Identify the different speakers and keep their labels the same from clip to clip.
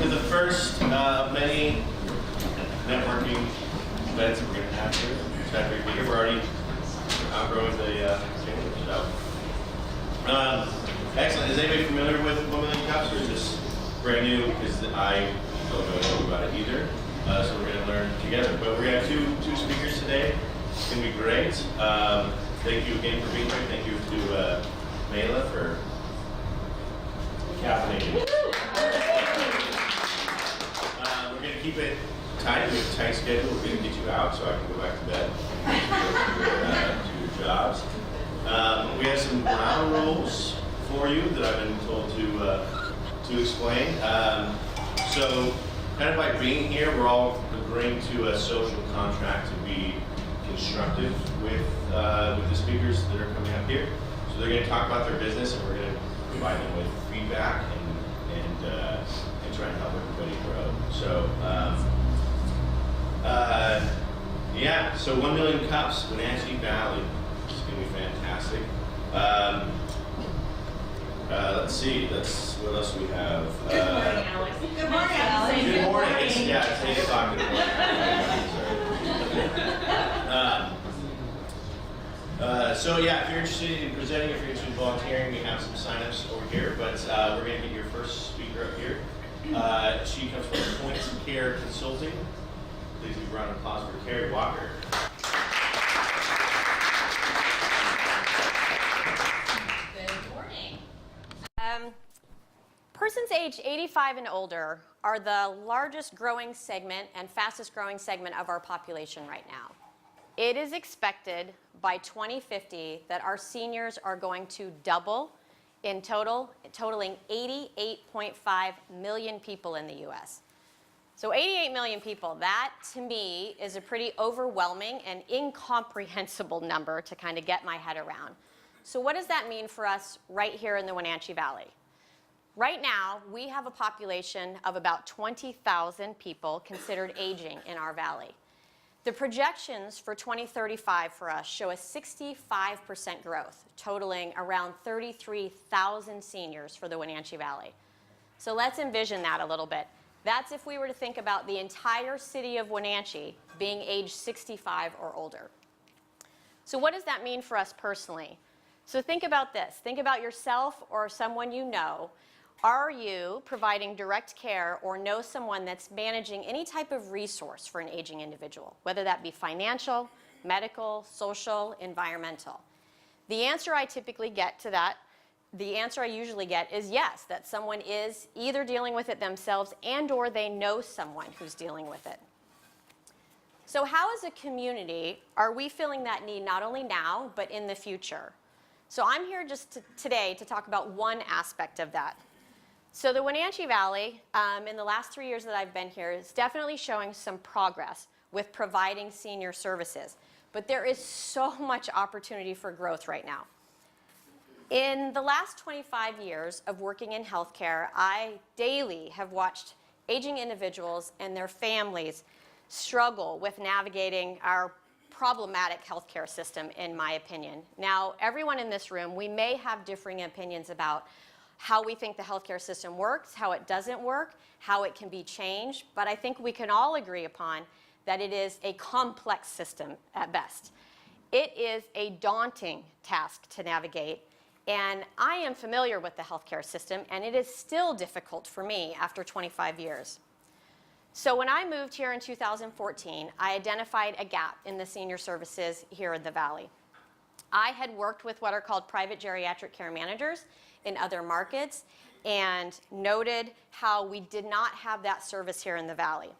Speaker 1: to the first many networking events that we're going to have here. It's not very big. We're already outgrowing the family. So, excellent. Is anybody familiar with 1 Million Cups, or is this brand new? Because I don't know anything about it either. So we're going to learn together. But we're going to have two speakers today. It's going to be great. Thank you again for being here. Thank you to Mela for caffeinating. We're going to keep it tight. We have a tight schedule. We're going to get you out so I can go back to bed to your jobs. We have some ground rules for you that I've been told to explain. So, kind of by being here, we're all agreeing to a social contract to be constructive with the speakers that are coming up here. So they're going to talk about their business, and we're going to provide them with feedback and try and help everybody grow. So, yeah. So 1 Million Cups, Wenatchee Valley. It's going to be fantastic. Let's see. What else do we have?
Speaker 2: Good morning, Alex.
Speaker 3: Good morning, Alex.
Speaker 1: Good morning. It's 8 o'clock in the morning. So yeah, if you're interested in presenting, if you're interested in volunteering, we have some signups over here. But we're going to get your first speaker up here. She comes from Points of Care Consulting. Please give a round of applause for Kerri Walker.
Speaker 2: Good morning.
Speaker 3: Persons aged 85 and older are the largest growing segment and fastest growing segment of our population right now. It is expected by 2050 that our seniors are going to double in totaling 88.5 million people in the US. So 88 million people, that to me is a pretty overwhelming and incomprehensible number to kind of get my head around. So what does that mean for us right here in the Wenatchee Valley? Right now, we have a population of about 20,000 people considered aging in our valley. The projections for 2035 for us show a 65% growth, totaling around 33,000 seniors for the Wenatchee Valley. So let's envision that a little bit. That's if we were to think about the entire city of Wenatchee being age 65 or older. So what does that mean for us personally? So think about this. Think about yourself or someone you know. Are you providing direct care or know someone that's managing any type of resource for an aging individual, whether that be financial, medical, social, environmental? The answer I typically get to that, the answer I usually get is yes, that someone is either dealing with it themselves and or they know someone who's dealing with it. So how as a community are we filling that need not only now, but in the future? So I'm here just today to talk about one aspect of that. So the Wenatchee Valley, in the last 3 years that I've been here, is definitely showing some progress with providing senior services. But there is so much opportunity for growth right now. In the last 25 years of working in healthcare, I daily have watched aging individuals and their families struggle with navigating our problematic healthcare system, in my opinion. Now, everyone in this room, we may have differing opinions about how we think the healthcare system works, how it doesn't work, how it can be changed, but I think we can all agree upon that it is a complex system at best. It is a daunting task to navigate, and I am familiar with the healthcare system, and it is still difficult for me after 25 years. So when I moved here in 2014, I identified a gap in the senior services here in the Valley. I had worked with what are called private geriatric care managers in other markets and noted how we did not have that service here in the Valley.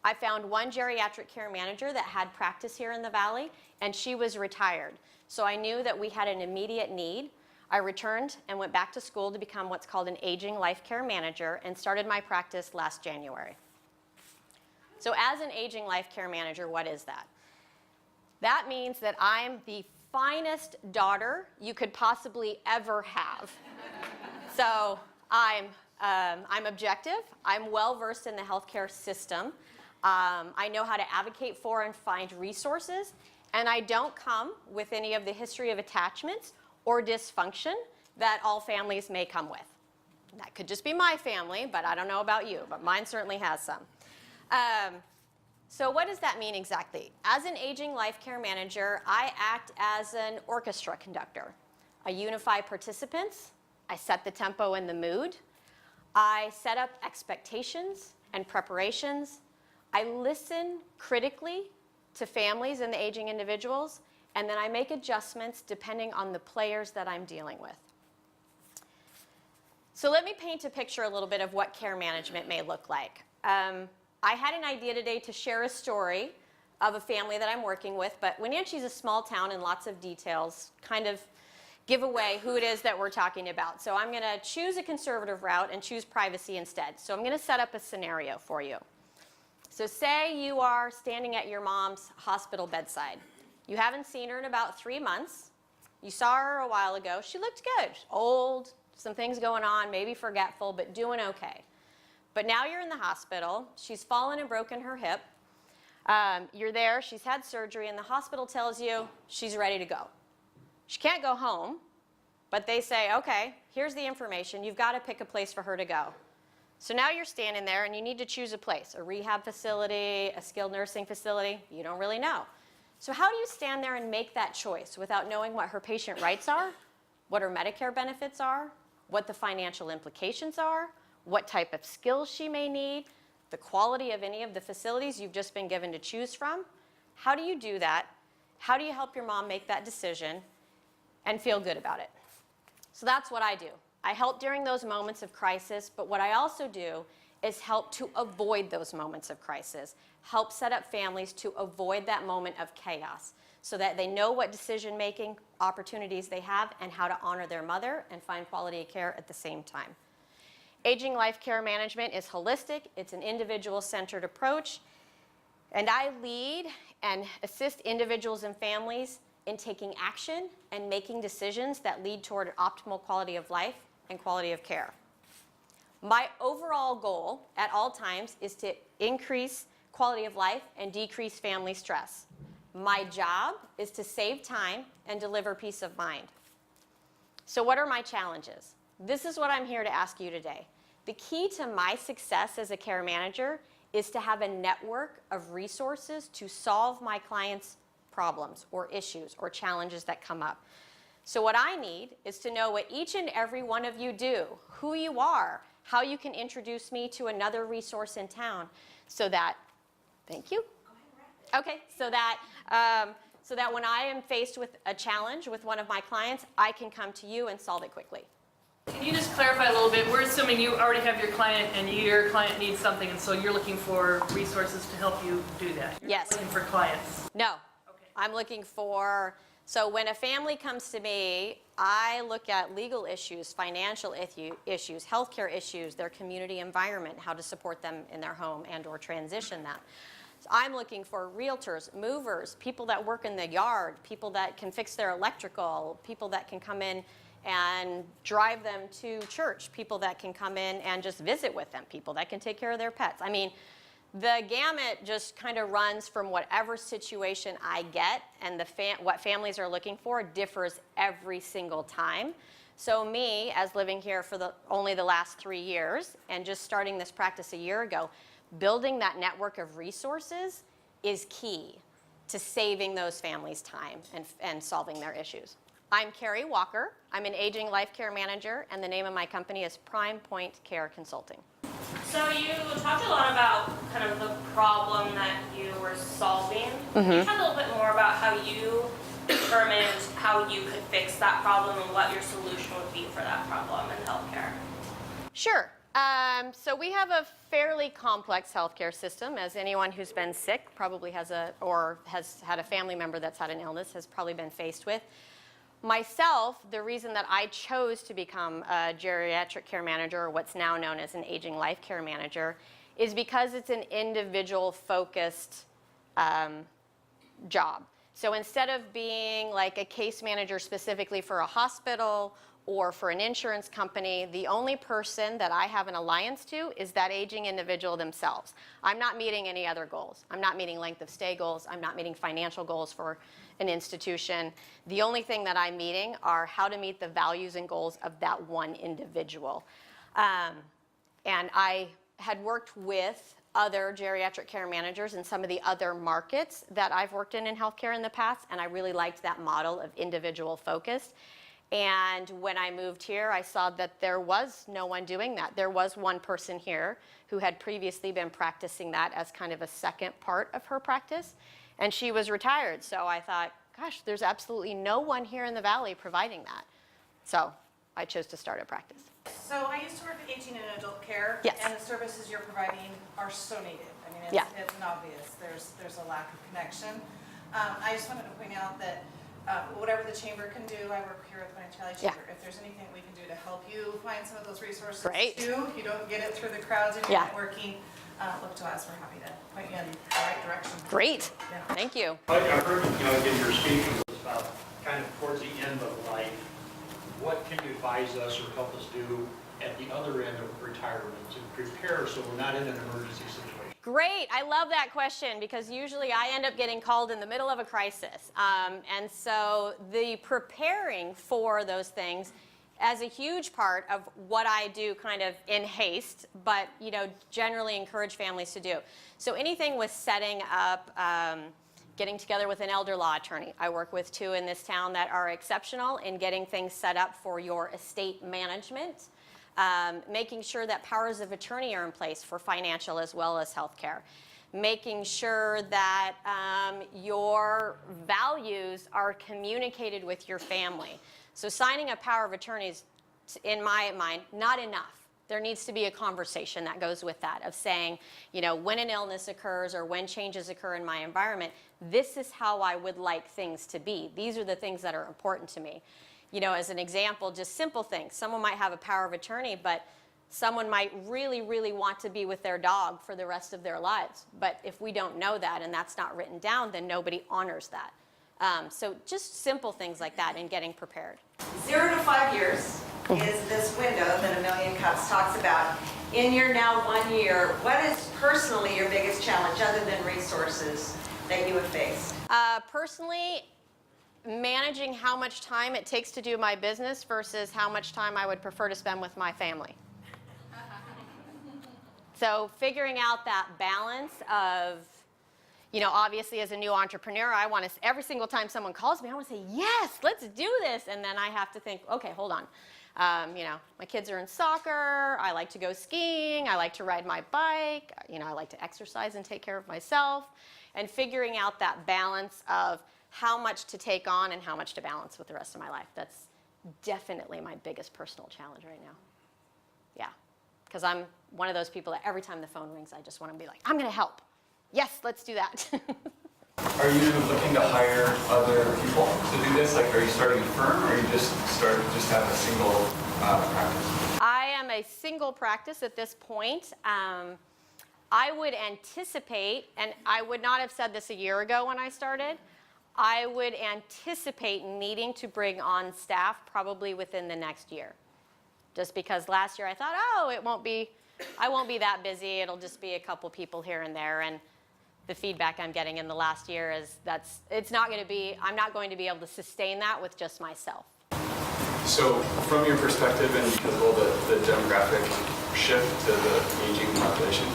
Speaker 3: I found one geriatric care manager that had practice here in the Valley, and she was retired. So I knew that we had an immediate need. I returned and went back to school to become what's called an aging life care manager and started my practice last January. So as an aging life care manager, what is that? That means that I'm the finest daughter you could possibly ever have. So I'm objective. I'm well versed in the healthcare system. I know how to advocate for and find resources, and I don't come with any of the history of attachments or dysfunction that all families may come with. That could just be my family, but I don't know about you, but mine certainly has some. So what does that mean exactly? As an aging life care manager, I act as an orchestra conductor. I unify participants, I set the tempo and the mood, I set up expectations and preparations, I listen critically to families and the aging individuals, and then I make adjustments depending on the players that I'm dealing with. So let me paint a picture a little bit of what care management may look like. I had an idea today to share a story of a family that I'm working with, but Wenatchee is a small town and lots of details kind of give away who it is that we're talking about. So I'm going to choose a conservative route and choose privacy instead. So I'm going to set up a scenario for you. So say you are standing at your mom's hospital bedside. You haven't seen her in about 3 months. You saw her a while ago. She looked good. She's old, some things going on, maybe forgetful, but doing okay. But now you're in the hospital. She's fallen and broken her hip. You're there. She's had surgery, and the hospital tells you she's ready to go. She can't go home, but they say, okay, here's the information. You've got to pick a place for her to go. So now you're standing there, and you need to choose a place, a rehab facility, a skilled nursing facility. You don't really know. So how do you stand there and make that choice without knowing what her patient rights are, what her Medicare benefits are, what the financial implications are, what type of skills she may need, the quality of any of the facilities you've just been given to choose from? How do you do that? How do you help your mom make that decision and feel good about it? So that's what I do. I help during those moments of crisis, but what I also do is help to avoid those moments of crisis, help set up families to avoid that moment of chaos so that they know what decision-making opportunities they have and how to honor their mother and find quality care at the same time. Aging life care management is holistic. It's an individual-centered approach. And I lead and assist individuals and families in taking action and making decisions that lead toward optimal quality of life and quality of care. My overall goal at all times is to increase quality of life and decrease family stress. My job is to save time and deliver peace of mind. So what are my challenges? This is what I'm here to ask you today. The key to my success as a care manager is to have a network of resources to solve my clients' problems or issues or challenges that come up. So what I need is to know what each and every one of you do, who you are, how you can introduce me to another resource in town so that, thank you. Okay, so that when I am faced with a challenge with one of my clients, I can come to you and solve it quickly.
Speaker 4: Can you just clarify a little bit? We're assuming you already have your client and your client needs something, and so you're looking for resources to help you do that. You're
Speaker 3: Yes.
Speaker 4: looking for clients.
Speaker 3: No,
Speaker 4: Okay.
Speaker 3: I'm looking for, so when a family comes to me, I look at legal issues, financial issues, healthcare issues, their community environment, how to support them in their home and or transition them. So I'm looking for realtors, movers, people that work in the yard, people that can fix their electrical, people that can come in and drive them to church, people that can come in and just visit with them, people that can take care of their pets. I mean, the gamut just kind of runs from whatever situation I get, and what families are looking for differs every single time. So me, as living here for only the last 3 years and just starting this practice a year ago, building that network of resources is key to saving those families time and solving their issues. I'm Kerri Walker. I'm an aging life care manager, and the name of my company is Prime Point Care Consulting.
Speaker 2: So you talked a lot about kind of the problem that you were solving. Can you talk a little bit more about how you determined how you could fix that problem and what your solution would be for that problem in healthcare?
Speaker 3: Sure. So we have a fairly complex healthcare system, as anyone who's been sick probably has had a family member that's had an illness has probably been faced with. Myself, the reason that I chose to become a geriatric care manager, or what's now known as an aging life care manager, is because it's an individual-focused job. So instead of being like a case manager specifically for a hospital or for an insurance company, the only person that I have an alliance to is that aging individual themselves. I'm not meeting any other goals. I'm not meeting length of stay goals. I'm not meeting financial goals for an institution. The only thing that I'm meeting are how to meet the values and goals of that one individual. And I had worked with other geriatric care managers in some of the other markets that I've worked in healthcare in the past, and I really liked that model of individual focused. And when I moved here, I saw that there was no one doing that. There was one person here who had previously been practicing that as kind of a second part of her practice, and she was retired. So I thought, gosh, there's absolutely no one here in the Valley providing that. So I chose to start a practice.
Speaker 5: So I used to work in 18 and adult care.
Speaker 3: Yes.
Speaker 5: And the services you're providing are so needed. I mean,
Speaker 3: Yeah.
Speaker 5: it's obvious. There's a lack of connection. I just wanted to point out that whatever the chamber can do, I work here at the Untitled
Speaker 3: Yeah.
Speaker 5: Chapter. If there's anything we can do to help you find some of those resources
Speaker 3: Great.
Speaker 5: too, if you don't get it through the crowds and your
Speaker 3: Yeah.
Speaker 5: networking, look to us. We're happy to point you in the right direction.
Speaker 3: Great.
Speaker 5: Yeah.
Speaker 3: Thank you.
Speaker 6: I heard, again, your speaking was about kind of towards the end of life. What can you advise us or help us do at the other end of retirement to prepare so we're not in an emergency situation?
Speaker 3: Great. I love that question because usually I end up getting called in the middle of a crisis. And so the preparing for those things as a huge part of what I do kind of in haste, but generally encourage families to do. So anything with setting up, getting together with an elder law attorney. I work with 2 in this town that are exceptional in getting things set up for your estate management. Making sure that powers of attorney are in place for financial as well as healthcare. Making sure that your values are communicated with your family. So signing a power of attorney is, in my mind, not enough. There needs to be a conversation that goes with that of saying, when an illness occurs or when changes occur in my environment, this is how I would like things to be. These are the things that are important to me. As an example, just simple things. Someone might have a power of attorney, but someone might really, really want to be with their dog for the rest of their lives. But if we don't know that and that's not written down, then nobody honors that. So just simple things like that and getting prepared.
Speaker 7: 0 to 5 years is this window that A Million Cups talks about. In your now 1 year, what is personally your biggest challenge other than resources that you have faced?
Speaker 3: Personally, managing how much time it takes to do my business versus how much time I would prefer to spend with my family. So figuring out that balance of, obviously as a new entrepreneur, I want to, every single time someone calls me, I want to say, yes, let's do this. And then I have to think, okay, hold on. My kids are in soccer. I like to go skiing. I like to ride my bike. I like to exercise and take care of myself. And figuring out that balance of how much to take on and how much to balance with the rest of my life. That's definitely my biggest personal challenge right now. Yeah, because I'm one of those people that every time the phone rings, I just want to be like, I'm going to help. Yes, let's do that.
Speaker 8: Are you looking to hire other people to do this? Like, are you starting a firm, or you just have a single practice?
Speaker 3: I am a single practice at this point. I would anticipate, and I would not have said this a year ago when I started, I would anticipate needing to bring on staff probably within the next year. Just because last year I thought, I won't be that busy. It'll just be a couple people here and there. And the feedback I'm getting in the last year is I'm not going to be able to sustain that with just myself.
Speaker 8: So from your perspective, and because of all the demographic shift to the aging population,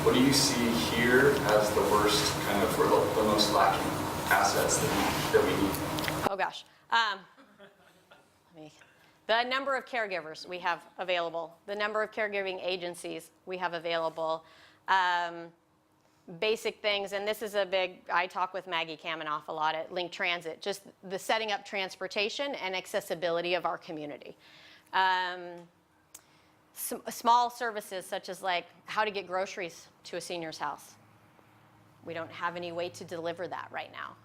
Speaker 8: what do you see here as the worst kind of, or the most lacking assets that we need?
Speaker 3: Oh gosh. The number of caregivers we have available, the number of caregiving agencies we have available, basic things, and this is I talk with Maggie Kamenoff a lot at Link Transit, just the setting up transportation and accessibility of our community. Small services such as like how to get groceries to a senior's house. We don't have any way to deliver that right now.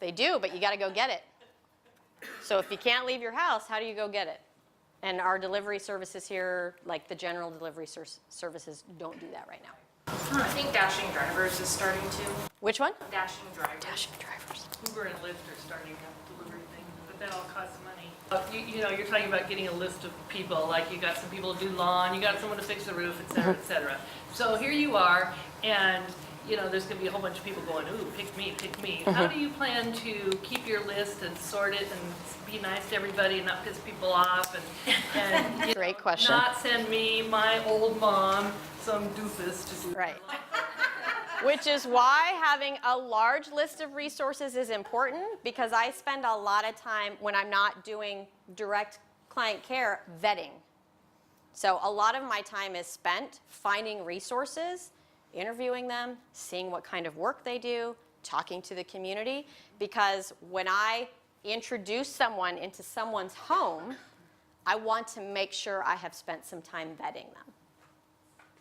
Speaker 3: They do, but you got to go get it. So if you can't leave your house, how do you go get it? And our delivery services here, like the general delivery services, don't do that right now.
Speaker 2: I think dashing drivers is starting to.
Speaker 3: Which one?
Speaker 2: Dashing drivers.
Speaker 3: Dashing drivers.
Speaker 4: Uber and Lyft are starting that delivery thing, but that all costs money. You're talking about getting a list of people, like you got some people to do lawn, you got someone to fix the roof, et cetera, et cetera. So here you are, and you know, there's gonna be a whole bunch of people going, ooh, pick me, pick me. How do you plan to keep your list and sort it and be nice to everybody and not piss people off and you
Speaker 3: Great
Speaker 4: know,
Speaker 3: question.
Speaker 4: not send me, my old mom, some doofus to do.
Speaker 3: Right. Which is why having a large list of resources is important, because I spend a lot of time when I'm not doing direct client care vetting. So a lot of my time is spent finding resources, interviewing them, seeing what kind of work they do, talking to the community, because when I introduce someone into someone's home, I want to make sure I have spent some time vetting them.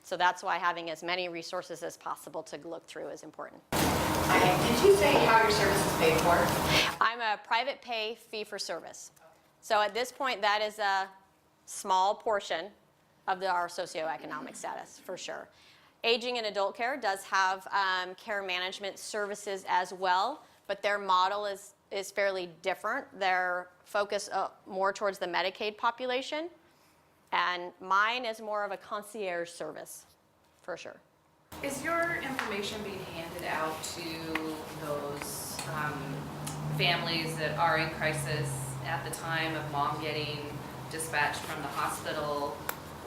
Speaker 3: So that's why having as many resources as possible to look through is important.
Speaker 9: Did you say how your service is paid for?
Speaker 3: I'm a private pay fee for service. So at this point, that is a small portion of our socioeconomic status, for sure. Aging and adult care does have care management services as well, but their model is fairly different. They're focused more towards the Medicaid population, and mine is more of a concierge service, for sure.
Speaker 9: Is your information being handed out to those families that are in crisis at the time of mom getting dispatched from the hospital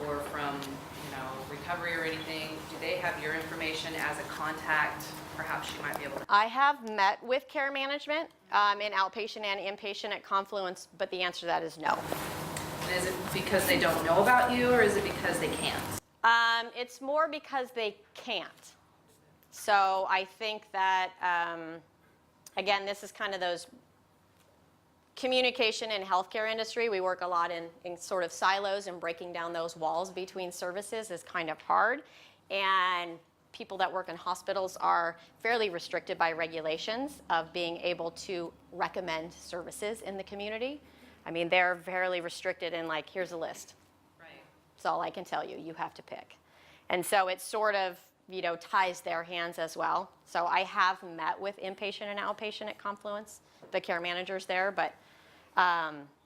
Speaker 9: or from, you know, recovery or anything? Do they have your information as a contact? Perhaps you might be able to.
Speaker 3: I have met with care management in outpatient and inpatient at Confluence, but the answer to that is no.
Speaker 9: Is it because they don't know about you, or is it because they can't?
Speaker 3: It's more because they can't. So I think that, again, this is kind of those communication in healthcare industry. We work a lot in sort of silos, and breaking down those walls between services is kind of hard. And people that work in hospitals are fairly restricted by regulations of being able to recommend services in the community. I mean, they're fairly restricted in, like, here's a list.
Speaker 9: Right.
Speaker 3: That's all I can tell you. You have to pick. And so it sort of, you know, ties their hands as well. So I have met with inpatient and outpatient at Confluence, the care managers there, but,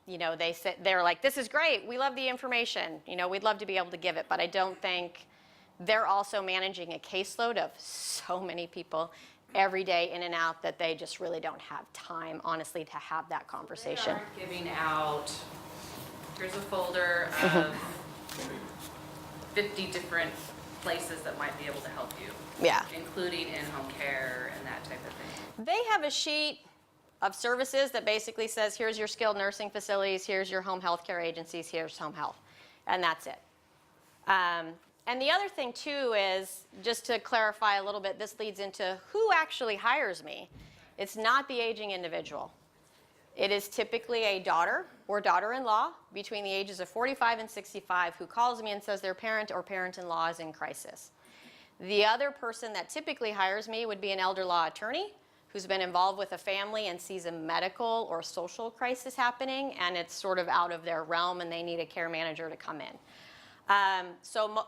Speaker 3: you know, they're like, this is great. We love the information. You know, we'd love to be able to give it, but I don't think they're also managing a caseload of so many people every day in and out that they just really don't have time, honestly, to have that conversation.
Speaker 9: They are giving out, here's a folder of 50 different places that might be able to help you.
Speaker 3: Yeah.
Speaker 9: Including in-home care and that type of thing.
Speaker 3: They have a sheet of services that basically says, here's your skilled nursing facilities, here's your home health care agencies, here's home health, and that's it. And the other thing, too, is, just to clarify a little bit, this leads into who actually hires me. It's not the aging individual. It is typically a daughter or daughter-in-law between the ages of 45 and 65 who calls me and says their parent or parent-in-law is in crisis. The other person that typically hires me would be an elder law attorney who's been involved with a family and sees a medical or social crisis happening, and it's sort of out of their realm and they need a care manager to come in.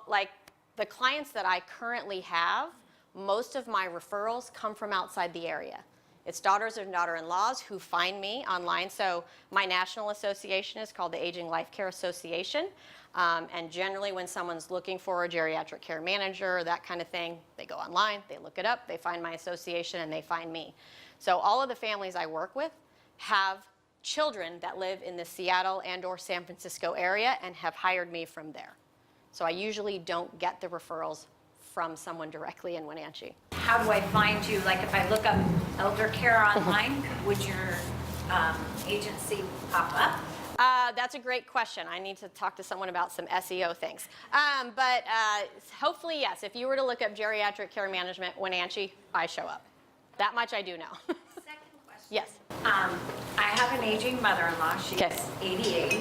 Speaker 3: Like the clients that I currently have, most of my referrals come from outside the area. It's daughters and daughter-in-laws who find me online. So my national association is called the Aging Life Care Association. And generally when someone's looking for a geriatric care manager or that kind of thing, they go online, they look it up, they find my association, and they find me. So all of the families I work with have children that live in the Seattle and or San Francisco area and have hired me from there. So I usually don't get the referrals from someone directly in Wenatchee.
Speaker 10: How do I find you? Like if I look up elder care online, would your agency pop up?
Speaker 3: That's a great question. I need to talk to someone about some SEO things. But hopefully, yes. If you were to look up geriatric care management Wenatchee, I show up. That much I do know.
Speaker 10: Second question.
Speaker 3: Yes.
Speaker 10: I have an aging mother-in-law. She's
Speaker 3: Okay.
Speaker 10: 88.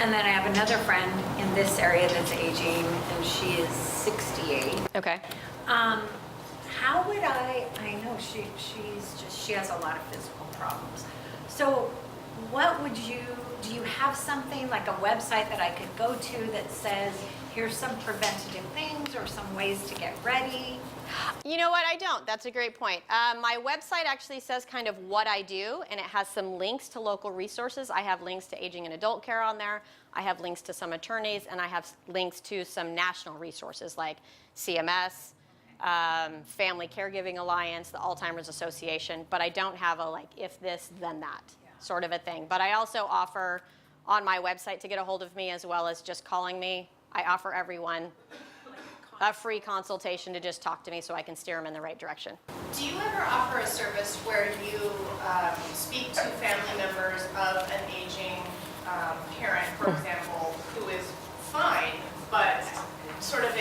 Speaker 10: And then I have another friend in this area that's aging, and she is 68.
Speaker 3: Okay.
Speaker 10: How would I know she has a lot of physical problems. So what would do you have something like a website that I could go to that says, here's some preventative things or some ways to get ready?
Speaker 3: You know what? I don't. That's a great point. My website actually says kind of what I do, and it has some links to local resources. I have links to aging and adult care on there. I have links to some attorneys, and I have links to some national resources like CMS, Family Caregiving Alliance, the Alzheimer's Association, but I don't have a like if this, then that sort of a thing. But I also offer on my website to get a hold of me as well as just calling me. I offer everyone a free consultation to just talk to me so I can steer them in the right direction.
Speaker 2: Do you ever offer a service where you speak to family members of an aging parent, for example, who is fine, but sort of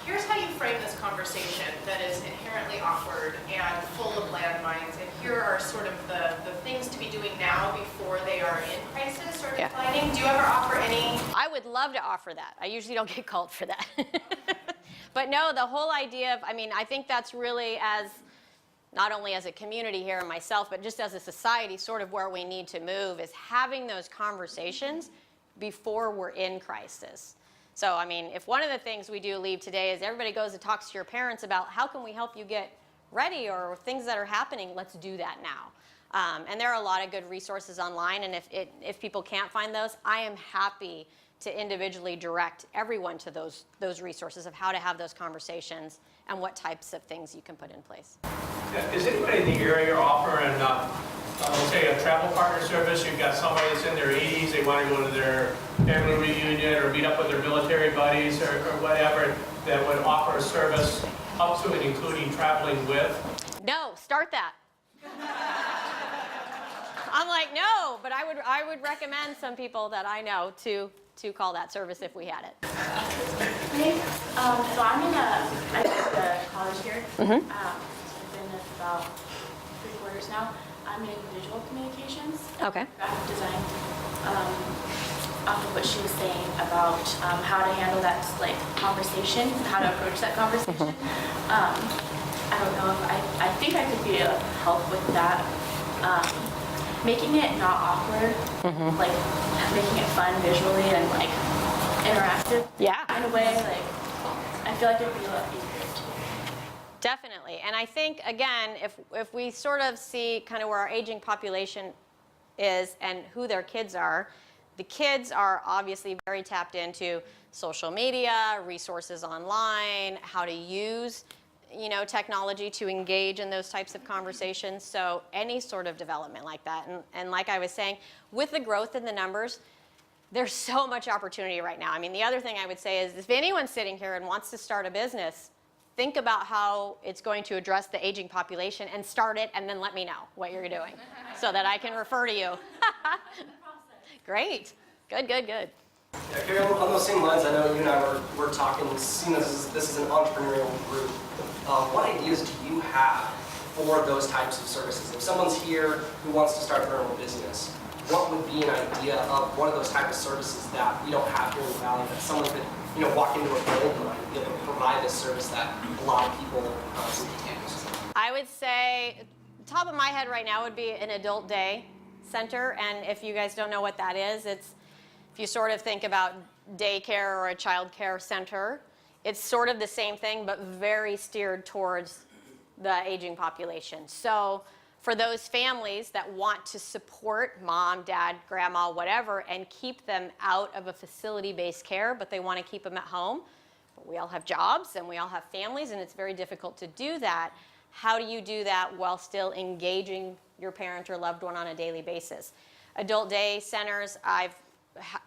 Speaker 2: here's how you frame this conversation that is inherently awkward and full of landmines, and here are sort of the things to be doing now before they are in crisis or declining? Do you ever offer any?
Speaker 3: I would love to offer that. I usually don't get called for that. But no, the whole idea of, I mean, I think that's really as, not only as a community here and myself, but just as a society, sort of where we need to move is having those conversations before we're in crisis. So, I mean, if one of the things we do leave today is everybody goes and talks to your parents about how can we help you get ready or things that are happening, let's do that now. And there are a lot of good resources online, and if people can't find those, I am happy to individually direct everyone to those resources of how to have those conversations and what types of things you can put in place.
Speaker 6: Is anybody in the area offering, let's say, a travel partner service? You've got somebody that's in their 80s, they want to go to their family reunion or meet up with their military buddies or whatever, that would offer a service up to and including traveling with?
Speaker 3: No, start that. I'm like, no, but I would recommend some people that I know to call that service if we had it.
Speaker 11: So I'm I go to college here. I've been there for about 3 quarters now. I'm in visual communications,
Speaker 3: Okay.
Speaker 11: graphic design. Off of what she was saying about how to handle that like conversation, how to approach that conversation. I don't know if I think I could be of help with that. Making it not awkward, like making it fun visually and like interactive.
Speaker 3: Yeah.
Speaker 11: In a way, like I feel like it'd be a lot easier to.
Speaker 3: Definitely. And I think, again, if we sort of see kind of where our aging population is and who their kids are, the kids are obviously very tapped into social media, resources online, how to use technology to engage in those types of conversations. So any sort of development like that. And like I was saying, with the growth in the numbers, there's so much opportunity right now. I mean, the other thing I would say is if anyone's sitting here and wants to start a business, think about how it's going to address the aging population and start it, and then let me know what you're doing so that I can refer to you. Great. Good, good, good.
Speaker 12: Yeah, Kerri, on those same lines, I know you and I were talking, seeing this is an entrepreneurial group. What ideas do you have for those types of services? If someone's here who wants to start their own business, what would be an idea of one of those types of services that we don't have here in the Valley that someone could walk into a building and be able to provide this service that a lot of people use?
Speaker 3: I would say, top of my head right now would be an adult day center. And if you guys don't know what that is, it's if you sort of think about daycare or a child care center, it's sort of the same thing, but very steered towards the aging population. So for those families that want to support mom, dad, grandma, whatever, and keep them out of a facility-based care, but they want to keep them at home, but we all have jobs and we all have families, and it's very difficult to do that. How do you do that while still engaging your parent or loved one on a daily basis? Adult day centers, I've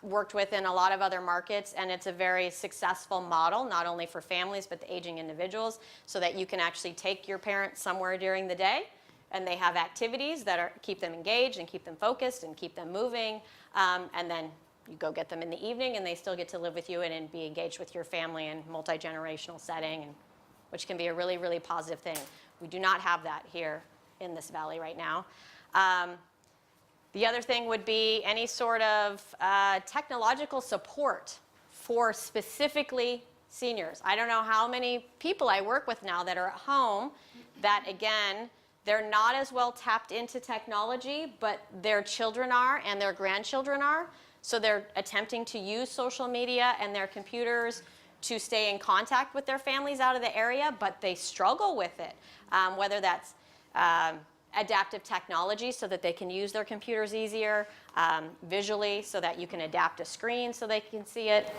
Speaker 3: worked with in a lot of other markets, and it's a very successful model, not only for families, but the aging individuals, so that you can actually take your parent somewhere during the day, and they have activities that keep them engaged and keep them focused and keep them moving, and then you go get them in the evening, and they still get to live with you and be engaged with your family in multi-generational setting, which can be a really, really positive thing. We do not have that here in this valley right now. The other thing would be any sort of technological support for specifically seniors. I don't know how many people I work with now that are at home that, again, they're not as well tapped into technology, but their children are and their grandchildren are. So they're attempting to use social media and their computers to stay in contact with their families out of the area, but they struggle with it, whether that's adaptive technology so that they can use their computers easier, visually so that you can adapt a screen so they can see it.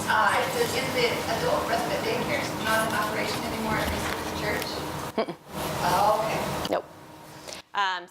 Speaker 13: Is the adult respite daycare not in operation anymore at Resurrection Church? Oh, okay.
Speaker 3: Nope.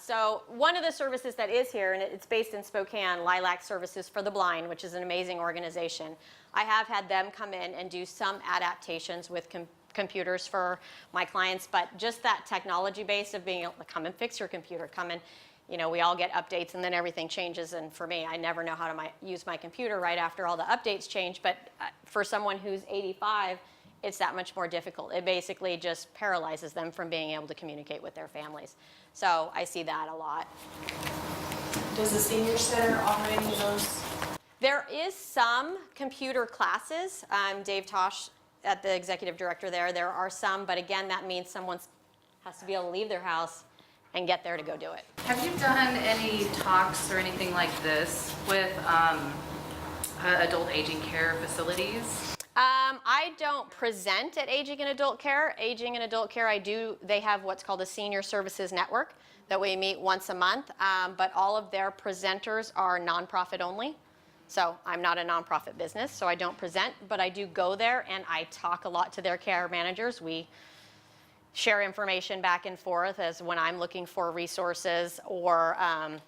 Speaker 3: So one of the services that is here, and it's based in Spokane, Lilac Services for the Blind, which is an amazing organization. I have had them come in and do some adaptations with computers for my clients, but just that technology base of being able to come and fix your computer, come and, you know, we all get updates and then everything changes, and for me, I never know how to use my computer right after all the updates change, but for someone who's 85, it's that much more difficult. It basically just paralyzes them from being able to communicate with their families. So I see that a lot.
Speaker 14: Does the senior center offer any of those?
Speaker 3: There is some computer classes. Dave Tosh, at the executive director there are some, but again, that means someone has to be able to leave their house and get there to go do it.
Speaker 9: Have you done any talks or anything like this with adult aging care facilities?
Speaker 3: I don't present at Aging and Adult Care. Aging and Adult Care, they have what's called a Senior Services Network that we meet once a month, but all of their presenters are nonprofit only. So I'm not a nonprofit business, so I don't present, but I do go there and I talk a lot to their care managers. We share information back and forth as when I'm looking for resources, or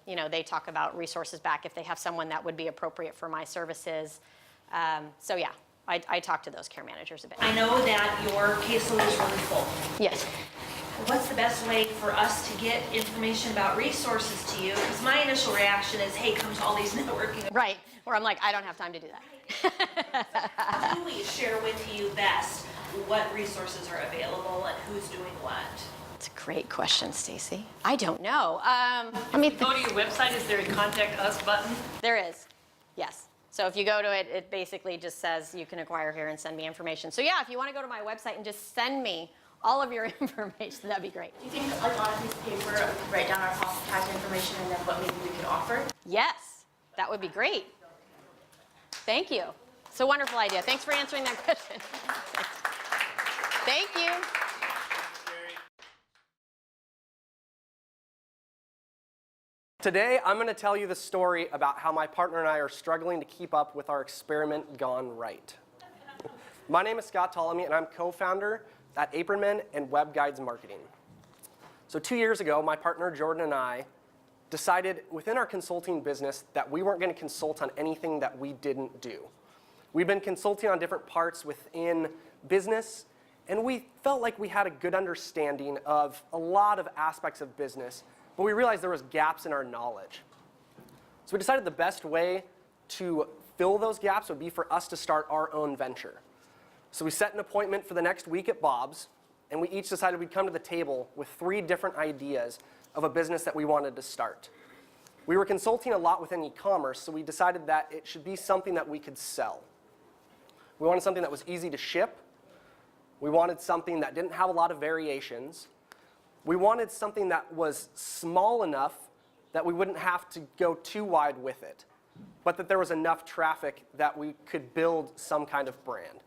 Speaker 3: you know, they talk about resources back if they have someone that would be appropriate for my services. So yeah, I talk to those care managers a bit.
Speaker 15: I know that your caseload is really full.
Speaker 3: Yes.
Speaker 15: What's the best way for us to get information about resources to you? Because my initial reaction is, hey, come to all these networking.
Speaker 3: Right, where I'm like, I don't have time to do that.
Speaker 15: How do we share with you best what resources are available and who's doing what?
Speaker 3: That's a great question, Stacy. I don't know.
Speaker 4: Go to your website, is there a contact us button?
Speaker 3: There is, yes. So if you go to it, it basically just says you can acquire here and send me information. So yeah, if you want to go to my website and just send me all of your information, that'd be great.
Speaker 11: Do you think, like, on a piece of paper, we could write down our contact information and then what maybe we could offer?
Speaker 3: Yes, that would be great. Thank you. It's a wonderful idea. Thanks for answering that question. Thank you.
Speaker 12: Today, I'm going to tell you the story about how my partner and I are struggling to keep up with our experiment gone right. My name is Scott Ptolemy, and I'm co-founder at Apronman and Web Guides Marketing. So 2 years ago, my partner Jordan and I decided within our consulting business that we weren't going to consult on anything that we didn't do. We've been consulting on different parts within business, and we felt like we had a good understanding of a lot of aspects of business, but we realized there was gaps in our knowledge. So we decided the best way to fill those gaps would be for us to start our own venture. So we set an appointment for the next week at Bob's, and we each decided we'd come to the table with 3 different ideas of a business that we wanted to start. We were consulting a lot within e-commerce, so we decided that it should be something that we could sell. We wanted something that was easy to ship. We wanted something that didn't have a lot of variations. We wanted something that was small enough that we wouldn't have to go too wide with it, but that there was enough traffic that we could build some kind of brand.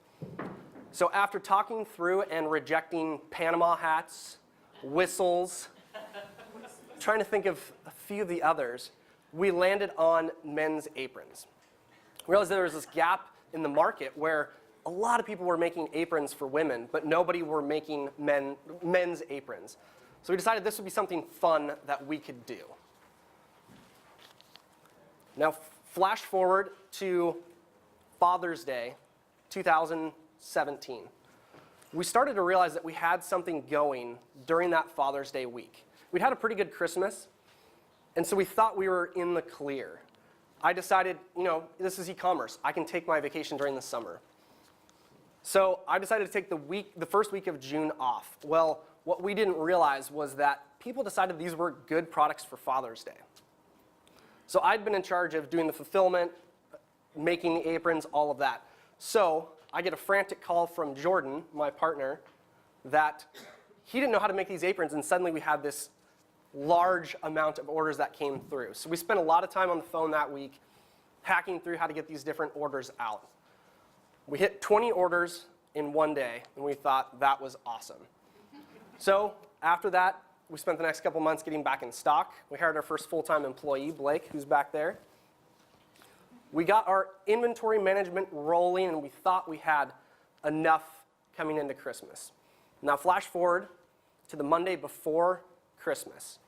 Speaker 12: So after talking through and rejecting Panama hats, whistles, trying to think of a few of the others, we landed on men's aprons. We realized there was this gap in the market where a lot of people were making aprons for women, but nobody were making men's aprons. So we decided this would be something fun that we could do. Now, flash forward to Father's Day, 2017. We started to realize that we had something going during that Father's Day week. We'd had a pretty good Christmas, and so we thought we were in the clear. I decided, you know, this is e-commerce. I can take my vacation during the summer. So I decided to take the first week of June off. Well, what we didn't realize was that people decided these were good products for Father's Day. So I'd been in charge of doing the fulfillment, making the aprons, all of that. So I get a frantic call from Jordan, my partner, that he didn't know how to make these aprons, and suddenly we had this large amount of orders that came through. So we spent a lot of time on the phone that week hacking through how to get these different orders out. We hit 20 orders in one day, and we thought that was awesome. So after that, we spent the next couple months getting back in stock. We hired our first full-time employee, Blake, who's back there.
Speaker 16: we got our inventory management rolling, and we thought we had enough coming into Christmas. Now flash forward to the Monday before Christmas,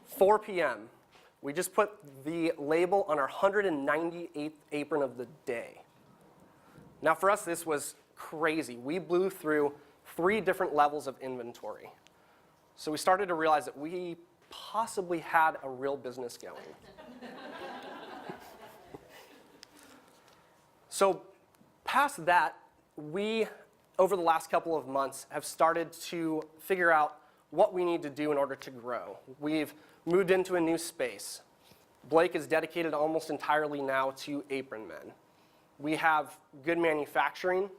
Speaker 16: 4 p.m. We just put the label on our 198th apron of the day. Now for us, this was crazy. We blew through 3 different levels of inventory. So we started to realize that we possibly had a real business going. So past that, we, over the last couple of months, have started to figure out what we need to do in order to grow. We've moved into a new space. Blake is dedicated almost entirely now to apron men. We have good manufacturing,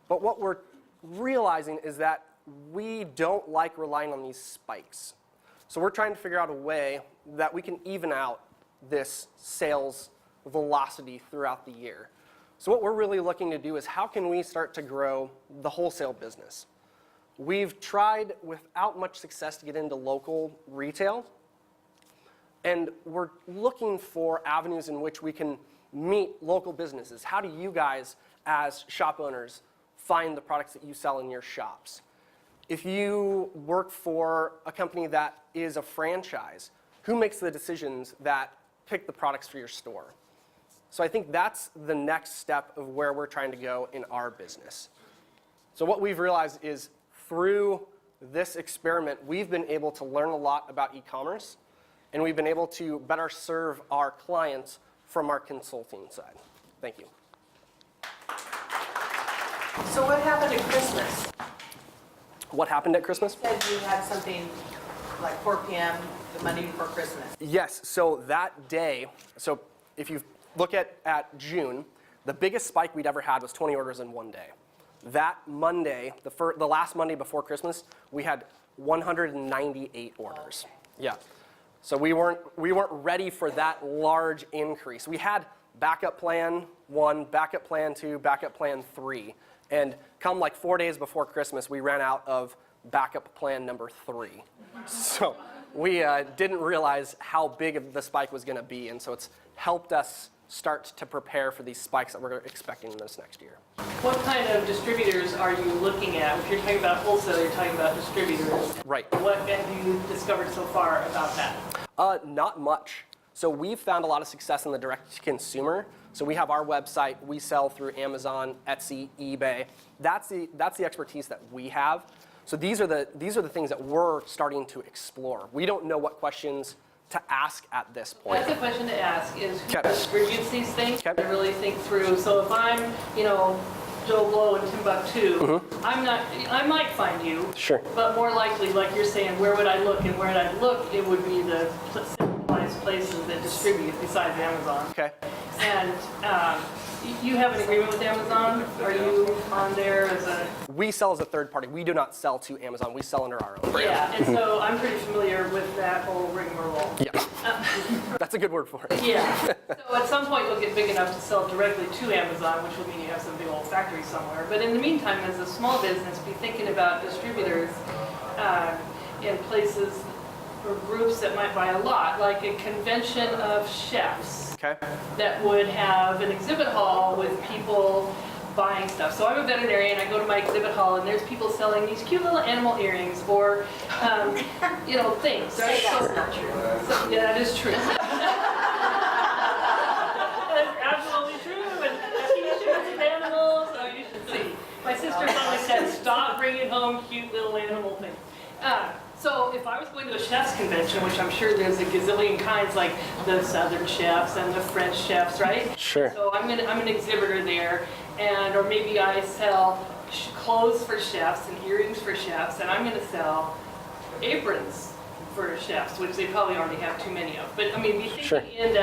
Speaker 16: but what we're realizing is that we don't like relying on these spikes. So we're trying to figure out a way that we can even out this sales velocity throughout the year. So what we're really looking to do is how can we start to grow the wholesale business? We've tried without much success to get into local retail, and we're looking for avenues in which we can meet local businesses. How do you guys, as shop owners, find the products that you sell in your shops? If you work for a company that is a franchise, who makes the decisions that pick the products for your store? So I think that's the next step of where we're trying to go in our business. So what we've realized is through this experiment, we've been able to learn a lot about e-commerce, and we've been able to better serve our clients from our consulting side. Thank you.
Speaker 14: So what happened at Christmas?
Speaker 16: What happened at Christmas?
Speaker 14: You said you had something like 4 p.m. the Monday before Christmas.
Speaker 16: Yes, so that day, so if you look at June, the biggest spike we'd ever had was 20 orders in one day. That Monday, the last Monday before Christmas, we had 198 orders. Yeah. So we weren't ready for that large increase. We had backup plan 1, backup plan 2, backup plan 3. And come like 4 days before Christmas, we ran out of backup plan number 3. So we didn't realize how big of the spike was going to be. And so it's helped us start to prepare for these spikes that we're expecting this next year.
Speaker 4: What kind of distributors are you looking at? If you're talking about wholesale, you're talking about distributors.
Speaker 16: Right.
Speaker 4: What have you discovered so far about that?
Speaker 16: Not much. So we've found a lot of success in the direct-to-consumer. So we have our website. We sell through Amazon, Etsy, eBay. That's the expertise that we have. So these are the things that we're starting to explore. We don't know what questions to ask at this point.
Speaker 4: That's a question to ask, is who
Speaker 16: Okay.
Speaker 4: distributes these things?
Speaker 16: Okay.
Speaker 4: To really think through. So if I'm, Joe Blow in Timbuktu, I might find you.
Speaker 16: Sure.
Speaker 4: But more likely, like you're saying, where would I look? And where I'd look, it would be the centralized places that distribute besides Amazon.
Speaker 16: Okay.
Speaker 4: And you have an agreement with Amazon? Are you on there as a...
Speaker 16: We sell as a third party. We do not sell to Amazon. We sell under our own brand.
Speaker 4: Yeah, and so I'm pretty familiar with that whole rigmarole.
Speaker 16: Yeah. That's a good word for it.
Speaker 4: Yeah. So at some point you'll get big enough to sell directly to Amazon, which will mean you have some big old factory somewhere. But in the meantime, as a small business, be thinking about distributors in places or groups that might buy a lot, like a convention of chefs.
Speaker 16: Okay.
Speaker 4: That would have an exhibit hall with people buying stuff. So I'm a veterinarian, I go to my exhibit hall and there's people selling these cute little animal earrings or, things. Right?
Speaker 7: That's not true.
Speaker 4: So, yeah, that is true. That's absolutely true. And t-shirts of animals, you should see. My sister finally said, stop bringing home cute little animal things. So if I was going to a chef's convention, which I'm sure there's a gazillion kinds, like the Southern chefs and the French chefs, right?
Speaker 16: Sure.
Speaker 4: So I'm an exhibitor there, or maybe I sell clothes for chefs and earrings for chefs, and I'm going to sell aprons for chefs, which they probably already have too many of. But I mean, be thinking
Speaker 16: Sure.
Speaker 4: in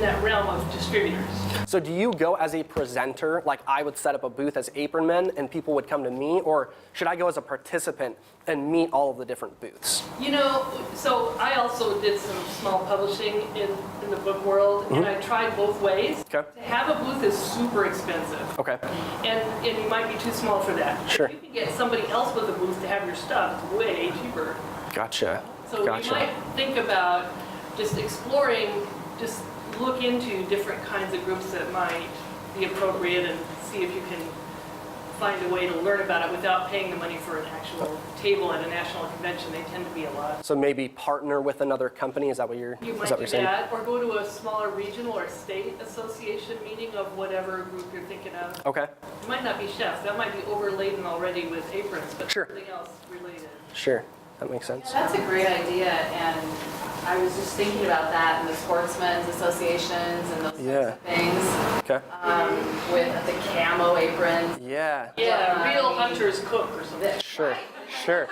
Speaker 4: that realm of distributors.
Speaker 16: So do you go as a presenter, like I would set up a booth as apron men and people would come to me, or should I go as a participant and meet all of the different booths?
Speaker 4: So I also did some small publishing in the book world, and I tried both ways.
Speaker 16: Okay.
Speaker 4: To have a booth is super expensive.
Speaker 16: Okay.
Speaker 4: And you might be too small for that.
Speaker 16: Sure.
Speaker 4: If you can get somebody else with a booth to have your stuff, it's way cheaper.
Speaker 16: Gotcha.
Speaker 4: So you might think about just exploring just look into different kinds of groups that might be appropriate and see if you can find a way to learn about it without paying the money for an actual table at a national convention. They tend to be a lot.
Speaker 16: So maybe partner with another company, is that what you're,
Speaker 4: You
Speaker 16: is
Speaker 4: might
Speaker 16: that what
Speaker 4: do
Speaker 16: you're saying?
Speaker 4: that, or go to a smaller regional or state association meeting of whatever group you're thinking of.
Speaker 16: Okay,
Speaker 4: It might not be chefs, that might be overladen already with aprons, but
Speaker 16: Sure.
Speaker 4: something else related.
Speaker 16: sure, that makes sense.
Speaker 9: That's a great idea, and I was just thinking about that and the sportsmen's associations and those types of things.
Speaker 16: Okay.
Speaker 9: With the camo aprons.
Speaker 16: Yeah,
Speaker 4: Yeah, real hunter's cook or something.
Speaker 16: sure, sure.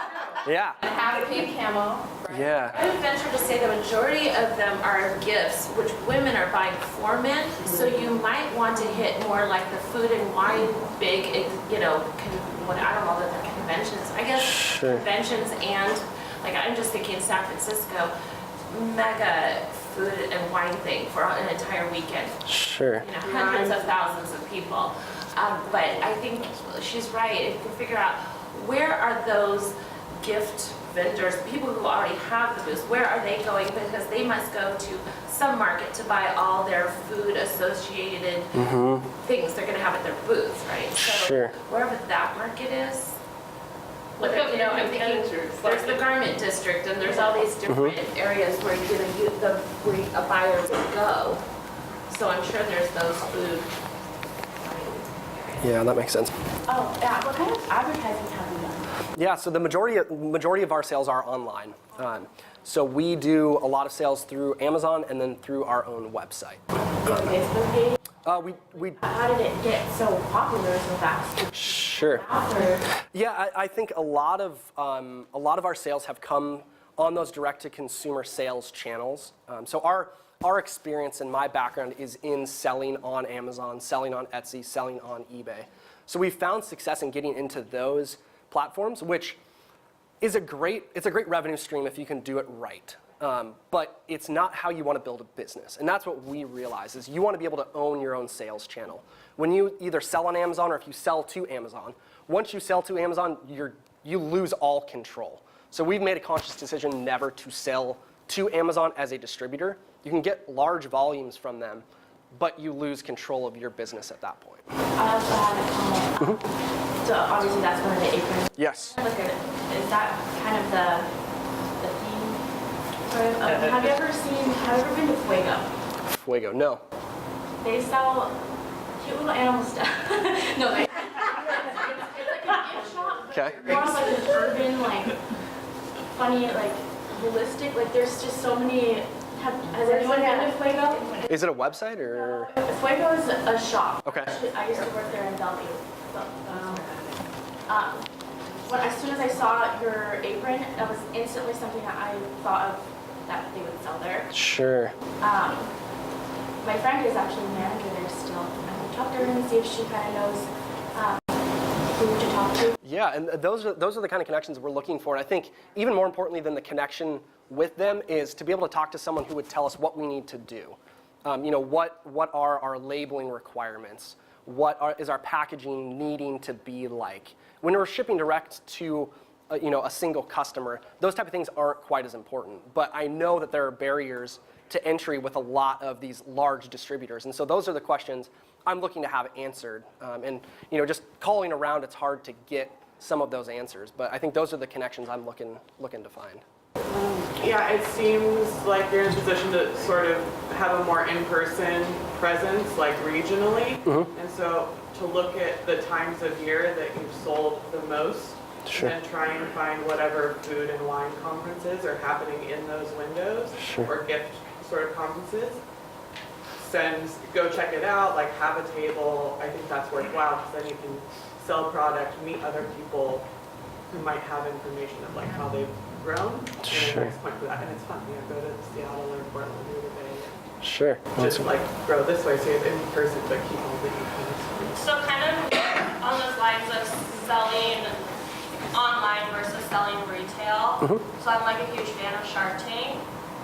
Speaker 16: Yeah,
Speaker 9: And have a pink camo.
Speaker 16: yeah,
Speaker 11: I would venture to say the majority of them are gifts, which women are buying for men. So you might want to hit more like the food and wine big, you know, what I don't know that they're conventions. I guess
Speaker 16: Sure.
Speaker 11: conventions and like I'm just thinking San Francisco, mega food and wine thing for an entire weekend.
Speaker 16: sure.
Speaker 11: You know, hundreds of thousands of people. But I think she's right. If you can figure out where are those gift vendors, people who already have the booths, where are they going? Because they must go to some market to buy all their food associated things they're going to have at their booth, right? So
Speaker 16: Sure.
Speaker 11: wherever that market is,
Speaker 4: Look up
Speaker 11: you know, I'm thinking
Speaker 4: competitors.
Speaker 11: there's the garment district and there's all these different areas where where a buyer would go. So I'm sure there's those food.
Speaker 16: Yeah, that makes sense.
Speaker 11: Oh, yeah. What kind of advertising have you done?
Speaker 16: Yeah, so the majority of our sales are online. So we do a lot of sales through Amazon and then through our own website.
Speaker 11: Your Facebook page?
Speaker 16: We
Speaker 11: How did it get so popular so fast?
Speaker 16: Sure.
Speaker 11: After?
Speaker 16: Yeah, I think a lot of our sales have come on those direct-to-consumer sales channels. So our experience and my background is in selling on Amazon, selling on Etsy, selling on eBay. So we found success in getting into those platforms, which is it's a great revenue stream if you can do it right. But it's not how you want to build a business. And that's what we realize is you want to be able to own your own sales channel. When you either sell on Amazon or if you sell to Amazon, once you sell to Amazon, you lose all control. So we've made a conscious decision never to sell to Amazon as a distributor. You can get large volumes from them, but you lose control of your business at that point.
Speaker 11: I also had a comment. So obviously that's one of the aprons.
Speaker 16: Yes.
Speaker 11: Look at it. Is that kind of the theme? Have you ever been to Fuego?
Speaker 16: Fuego, no.
Speaker 11: They sell cute little animal stuff. No, it's like a gift shop.
Speaker 16: Okay.
Speaker 11: More of like an urban, like funny, like realistic. Like there's just so many. Has anyone been to Fuego?
Speaker 16: Is it a website or?
Speaker 11: Fuego is a shop.
Speaker 16: Okay.
Speaker 11: I used to work there in Bellevue. So, as soon as I saw your apron, that was instantly something that I thought of that they would sell there.
Speaker 16: Sure.
Speaker 11: My friend is actually the manager there still. I can talk to her and see if she kind of knows who to talk to.
Speaker 16: Yeah, and those are the kind of connections we're looking for. And I think even more importantly than the connection with them is to be able to talk to someone who would tell us what we need to do. What are our labeling requirements? Is our packaging needing to be like? When we're shipping direct to a single customer, those type of things aren't quite as important. But I know that there are barriers to entry with a lot of these large distributors. And so those are the questions I'm looking to have answered. And just calling around, it's hard to get some of those answers. But I think those are the connections I'm looking to find.
Speaker 17: Yeah, it seems like you're in a position to sort of have a more in-person presence, like regionally. And so to look at the times of year that you've sold the most,
Speaker 16: Sure.
Speaker 17: and then try and find whatever food and wine conferences are happening in those windows,
Speaker 16: Sure.
Speaker 17: or gift sort of conferences. Go check it out, like have a table. I think that's worthwhile because then you can sell product, meet other people who might have information of like how they've grown.
Speaker 16: Sure.
Speaker 17: And next point for that, and it's fun. Go to Seattle or Portland or the Bay.
Speaker 16: Sure.
Speaker 17: Just like grow this way, so you have in person, but keep all the e-commerce.
Speaker 2: So kind of on those lines of selling online versus selling retail. So I'm like a huge fan of Shark Tank.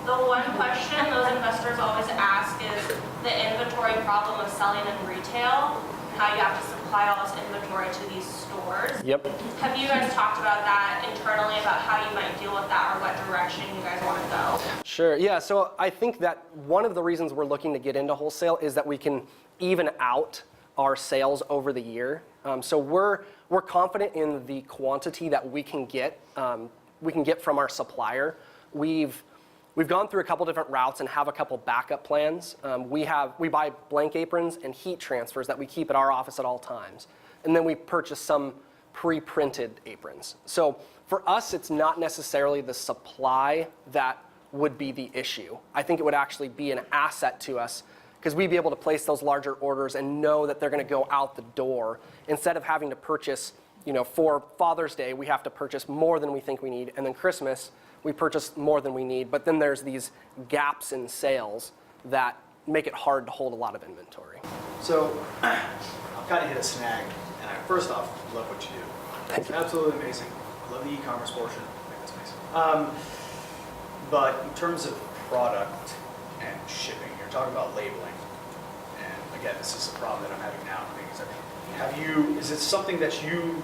Speaker 2: The one question those investors always ask is the inventory problem of selling in retail, how you have to supply supply all this inventory to these stores.
Speaker 16: Yep.
Speaker 2: Have you guys talked about that internally, about how you might deal with that or what direction you guys want to go?
Speaker 16: Sure, yeah, so I think that one of the reasons we're looking to get into wholesale is that we can even out our sales over the year. So we're confident in the quantity that we can get from our supplier. We've gone through a couple different routes and have a couple backup plans. We buy blank aprons and heat transfers that we keep at our office at all times. And then we purchase some pre-printed aprons. So for us, it's not necessarily the supply that would be the issue. I think it would actually be an asset to us because we'd be able to place those larger orders and know that they're going to go out the door instead of having to purchase, for Father's Day, we have to purchase more than we think we need, and then Christmas, we purchase more than we need, but then there's these gaps in sales that make it hard to hold a lot of inventory.
Speaker 18: So I've kind of hit a snag, and first off, love what you do. It's absolutely amazing. I love the e-commerce portion. I think it's amazing. But in terms of product and shipping, you're talking about labeling, and again, this is a problem that I'm having now. Is it something that you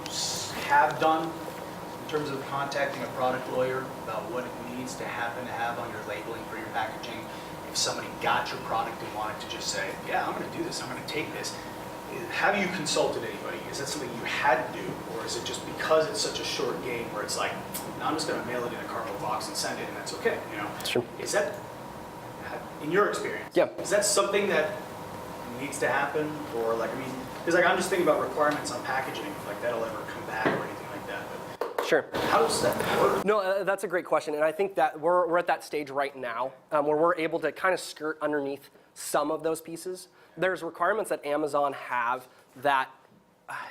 Speaker 18: have done in terms of contacting a product lawyer about what it needs to happen to have on your labeling for your packaging? If somebody got your product and wanted to just say, yeah, I'm going to do this, I'm going to take this. Have you consulted anybody? Is that something you had to do? Or is it just because it's such a short game where it's like, no, I'm just going to mail it in a cardboard box and send it and that's okay,
Speaker 16: Sure.
Speaker 18: Is that, in your experience,
Speaker 16: Yeah.
Speaker 18: is that something that needs to happen? Or because I'm just thinking about requirements on packaging, if that'll ever come back or anything like that. But
Speaker 16: Sure.
Speaker 18: how does that work?
Speaker 16: No, that's a great question, and I think that we're at that stage right now where we're able to kind of skirt underneath some of those pieces. There's requirements that Amazon have that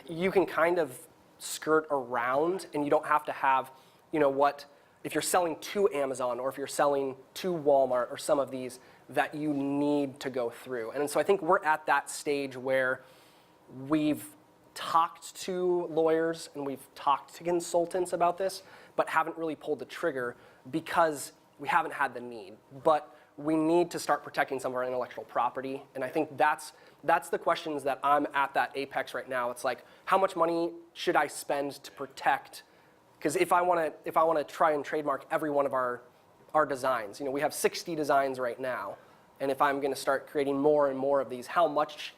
Speaker 16: you can kind of skirt around, and you don't have to have, if you're selling to Amazon or if you're selling to Walmart or some of these that you need to go through. And so I think we're at that stage where we've talked to lawyers and we've talked to consultants about this, but haven't really pulled the trigger because we haven't had the need. But we need to start protecting some of our intellectual property, and I think that's the questions that I'm at that apex right now. It's like, how much money should I spend to protect? Because if I want to try and trademark every one of our designs, we have 60 designs right now, and if I'm going to start creating more and more of these, how much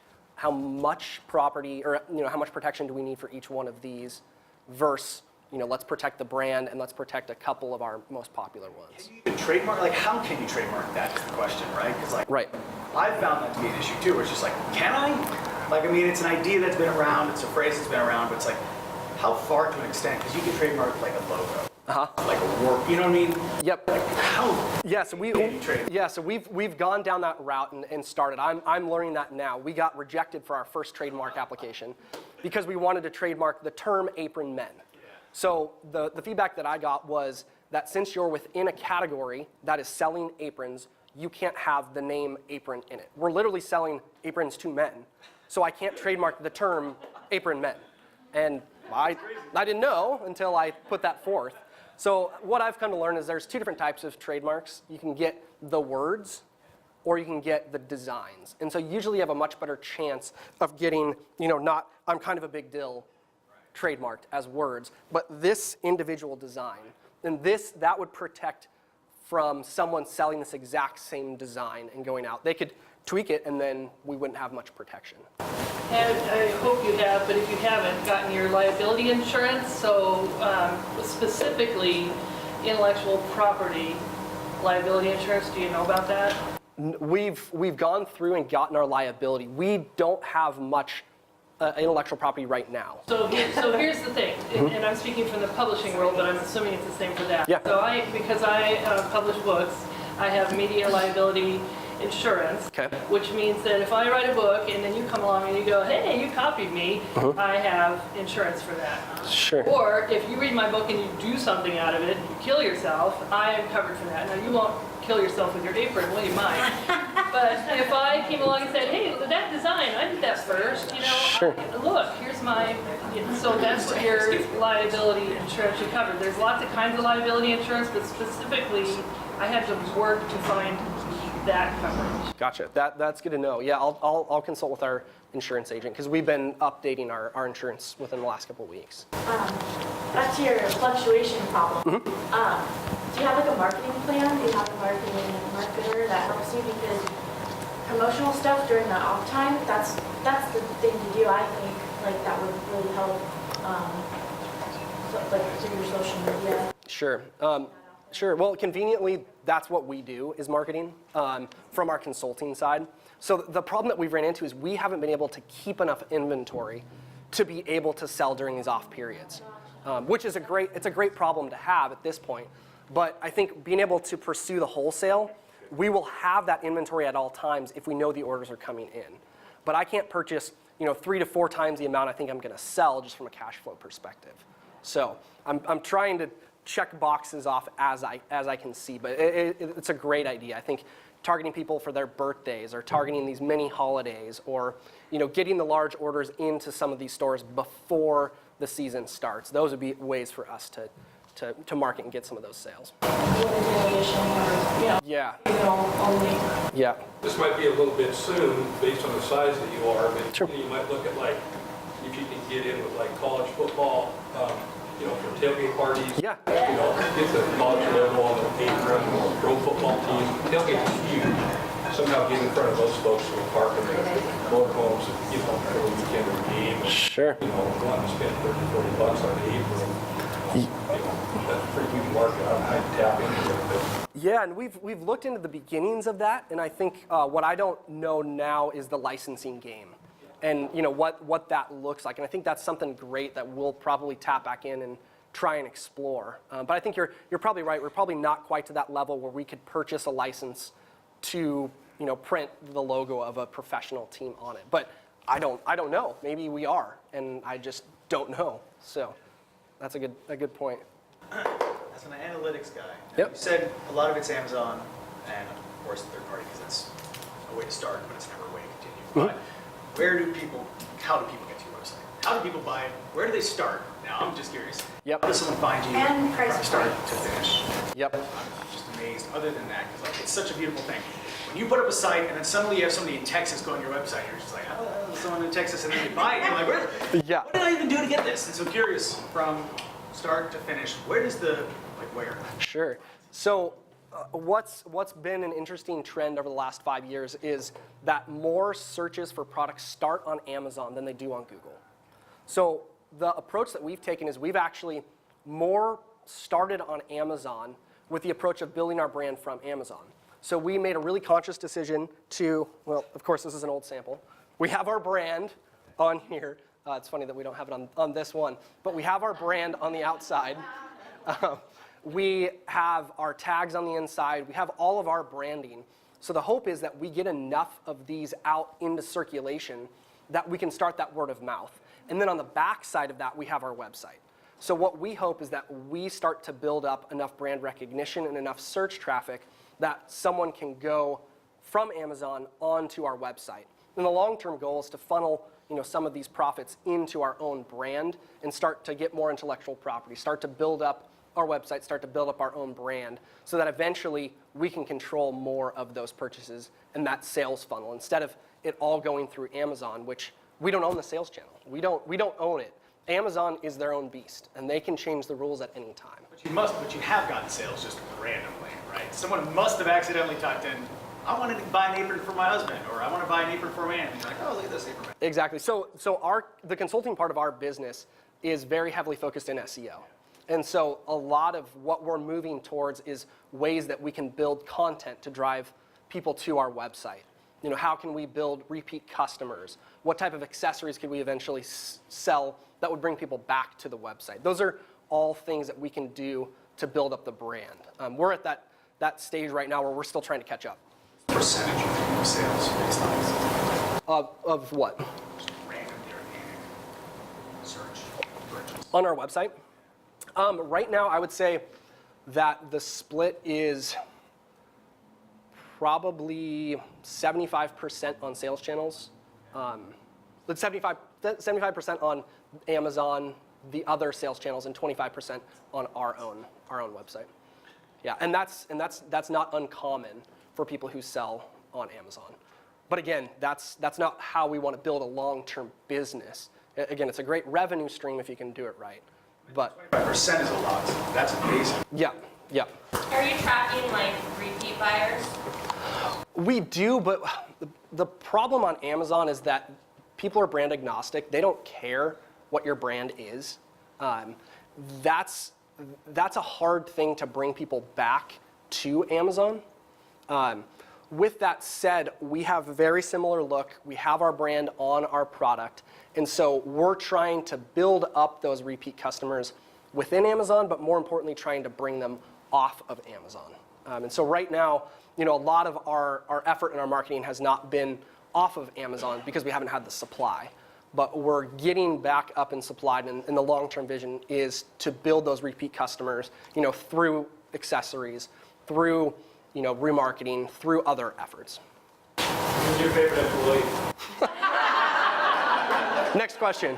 Speaker 16: property or how much protection do we need for each one of these versus let's protect the brand and let's protect a couple of our most popular ones.
Speaker 18: Can you even trademark? How can you trademark that is the question, right? Because
Speaker 16: right.
Speaker 18: I've found that to be an issue too, where it's just can I? It's an idea that's been around, it's a phrase that's been around, but it's how far to an extent? Because you can trademark a logo. Like a work, you know what I mean?
Speaker 16: Yep.
Speaker 18: How?
Speaker 16: Yeah, so we've gone down that route and started. I'm learning that now. We got rejected for our first trademark application because we wanted to trademark the term apron men. So the feedback that I got was that since you're within a category that is selling aprons, you can't have the name apron in it. We're literally selling aprons to men, so I can't trademark the term apron men. And I didn't know until I put that forth. So what I've come to learn is there's two different types of trademarks. You can get the words or you can get the designs. And so usually you have a much better chance of getting, not I'm kind of a big deal trademarked as words, but this individual design. And that would protect from someone selling this exact same design and going out. They could tweak it and then we wouldn't have much protection.
Speaker 4: And I hope you have, but if you haven't, gotten your liability insurance. So specifically intellectual property liability insurance, do you know about that?
Speaker 16: We've gone through and gotten our liability. We don't have much intellectual property right now.
Speaker 4: So here's the thing, and I'm speaking from the publishing world, but I'm assuming it's the same for that.
Speaker 16: Yeah.
Speaker 4: So because I publish books, I have media liability insurance, which means that if I write a book and then you come along and you go, hey, you copied me, I have insurance for that.
Speaker 16: Sure.
Speaker 4: Or if you read my book and you do something out of it, you kill yourself, I am covered for that. Now you won't kill yourself with your apron, well you might. But if I came along and said, hey, that design, I did that first,
Speaker 16: Sure.
Speaker 4: Look, here's my, so that's what your liability insurance should cover. There's lots of kinds of liability insurance, but specifically, I had to work to find that coverage.
Speaker 16: Gotcha. That's good to know. Yeah, I'll consult with our insurance agent because we've been updating our insurance within the last couple of weeks.
Speaker 11: Back to your fluctuation problem. Do you have like a marketing plan? Do you have a marketer that helps you? Because promotional stuff during the off time, that's the thing to do. I think like that would really help, like through your social media.
Speaker 16: Sure. Sure. Well, conveniently, that's what we do is marketing from our consulting side. So the problem that we've ran into is we haven't been able to keep enough inventory to be able to sell during these off periods, which is it's a great problem to have at this point. But I think being able to pursue the wholesale, we will have that inventory at all times if we know the orders are coming in. But I can't purchase 3 to 4 times the amount I think I'm going to sell just from a cash flow perspective. So I'm trying to check boxes off as I can see, but it's a great idea. I think targeting people for their birthdays or targeting these mini holidays or getting the large orders into some of these stores before the season starts. Those would be ways for us to market and get some of those sales. Yeah. Yeah.
Speaker 19: This might be a little bit soon based on the size that you are, but
Speaker 16: sure.
Speaker 19: You might look at like if you can get in with like college football, for tailgate parties.
Speaker 16: Yeah.
Speaker 19: Get the college level on the apron or pro football team. Tailgate is huge. Somehow get in front of those folks who are parking their motorhomes, for a weekend or a game.
Speaker 16: Sure.
Speaker 19: Go out and spend $30, $40 on the apron. That's a pretty huge market. I tap into it.
Speaker 16: Yeah, and we've looked into the beginnings of that, and I think what I don't know now is the licensing game, and what that looks like. And I think that's something great that we'll probably tap back in and try and explore. But I think you're probably right. We're probably not quite to that level where we could purchase a license to print the logo of a professional team on it. But I don't know. Maybe we are, and I just don't know. So that's a good point.
Speaker 18: As an analytics guy,
Speaker 16: Yep.
Speaker 18: you said a lot of it's Amazon and of course third party because that's a way to start, but it's never a way to continue. But how do people get to your website? How do people buy it? Where do they start? Now I'm just curious.
Speaker 16: Yep.
Speaker 18: How does someone find you
Speaker 10: And price
Speaker 18: from start to finish?
Speaker 16: Yep.
Speaker 18: I'm just amazed. Other than that, because it's such a beautiful thing. When you put up a site and then suddenly you have somebody in Texas go on your website, you're just like, oh, someone in Texas, and then you buy it, and you're like, what did I even do to get this? And so curious, from start to finish, where does where?
Speaker 16: Sure. So what's been an interesting trend over the last 5 years is that more searches for products start on Amazon than they do on Google. So the approach that we've taken is we've actually more started on Amazon with the approach of building our brand from Amazon. So we made a really conscious decision to, well, of course, this is an old sample. We have our brand on here. It's funny that we don't have it on this one, but we have our brand on the outside. We have our tags on the inside. We have all of our branding. So the hope is that we get enough of these out into circulation that we can start that word of mouth. And then on the back side of that, we have our website. So what we hope is that we start to build up enough brand recognition and enough search traffic that someone can go from Amazon onto our website. And the long-term goal is to funnel some of these profits into our own brand and start to get more intellectual property, start to build up our website, start to build up our own brand so that eventually we can control more of those purchases and that sales funnel instead of it all going through Amazon, which we don't own the sales channel. We don't own it. Amazon is their own beast, and they can change the rules at any time.
Speaker 18: But you have gotten sales just randomly, right? Someone must have accidentally typed in, I wanted to buy an apron for my husband, or I want to buy an apron for a man. And you're like, oh, look at this apron.
Speaker 16: Exactly. So the consulting part of our business is very heavily focused in SEO. And so a lot of what we're moving towards is ways that we can build content to drive people to our website. How can we build repeat customers? What type of accessories could we eventually sell that would bring people back to the website? Those are all things that we can do to build up the brand. We're at that stage right now where we're still trying to catch up.
Speaker 18: Percentage of sales based on this?
Speaker 16: Of what?
Speaker 18: Just random organic search purchase.
Speaker 16: On our website? Right now, I would say that the split is probably 75% on sales channels. But 75% on Amazon, the other sales channels, and 25% on our own website. Yeah, and that's not uncommon for people who sell on Amazon. But again, that's not how we want to build a long-term business. Again, it's a great revenue stream if you can do it right. But
Speaker 18: 25% is a lot. That's amazing.
Speaker 16: Yeah.
Speaker 2: Are you tracking like repeat buyers?
Speaker 16: We do, but the problem on Amazon is that people are brand agnostic. They don't care what your brand is. That's a hard thing to bring people back to Amazon. With that said, we have a very similar look. We have our brand on our product. And so we're trying to build up those repeat customers within Amazon, but more importantly, trying to bring them off of Amazon. And so right now, a lot of our effort in our marketing has not been off of Amazon because we haven't had the supply. But we're getting back up in supply, and the long-term vision is to build those repeat customers, through accessories, through remarketing, through other efforts.
Speaker 6: Who's your favorite employee?
Speaker 16: Next question.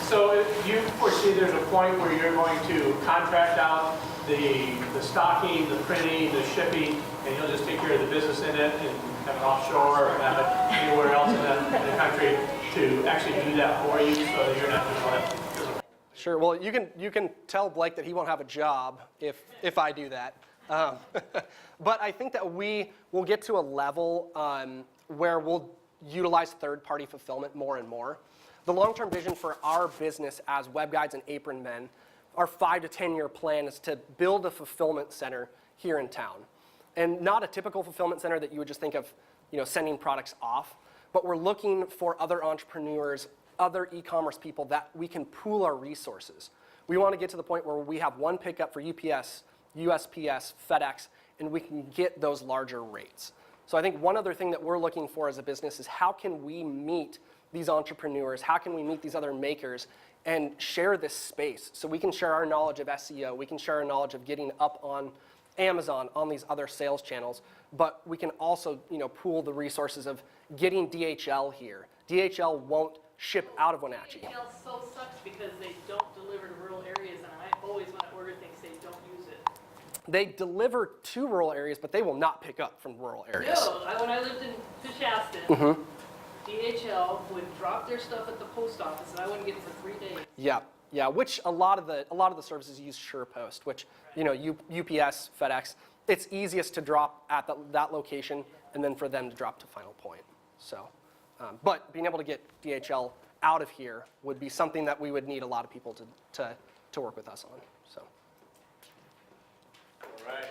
Speaker 6: So do you foresee there's a point where you're going to contract out the stocking, the printing, the shipping, and you'll just take care of the business in it and have it offshore or have it anywhere else in the country to actually do that for you so that you're not doing all that?
Speaker 16: Sure. Well, you can tell Blake that he won't have a job if I do that. But I think that we will get to a level where we'll utilize third-party fulfillment more and more. The long-term vision for our business as web guides and apron men, our 5 to 10-year plan is to build a fulfillment center here in town. And not a typical fulfillment center that you would just think of, sending products off, but we're looking for other entrepreneurs, other e-commerce people that we can pool our resources. We want to get to the point where we have one pickup for UPS, USPS, FedEx, and we can get those larger rates. So I think one other thing that we're looking for as a business is how can we meet these entrepreneurs, how can we meet these other makers and share this space so we can share our knowledge of SEO, we can share our knowledge of getting up on Amazon, on these other sales channels, but we can also pool the resources of getting DHL here. DHL won't ship out of Wenatchee.
Speaker 4: DHL so sucks because they don't deliver to rural areas, and I always, when I order things, they don't use it.
Speaker 16: They deliver to rural areas, but they will not pick up from rural areas.
Speaker 4: No, when I lived in Shaston, DHL would drop their stuff at the post office, and I wouldn't get it for 3 days.
Speaker 16: Yeah. Which a lot of the services use SurePost, which UPS, FedEx. It's easiest to drop at that location, and then for them to drop to final point. So, but being able to get DHL out of here would be something that we would need a lot of people to work with us on. So.
Speaker 1: All right.